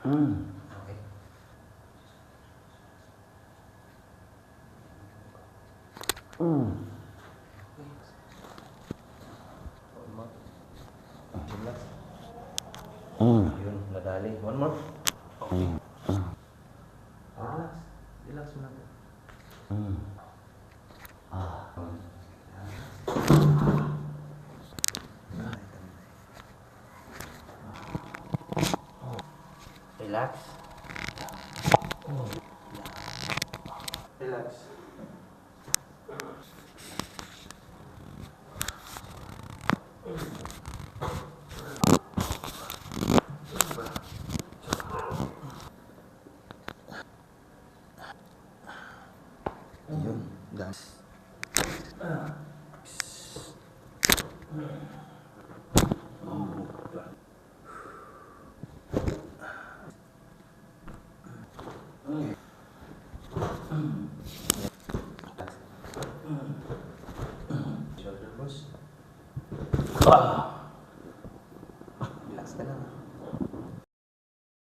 Okay. Relax. Yun, nadali. One more. Okay. Relax. Relax mo lang. Relax. Relax. Yun, gas. Shoulder boss.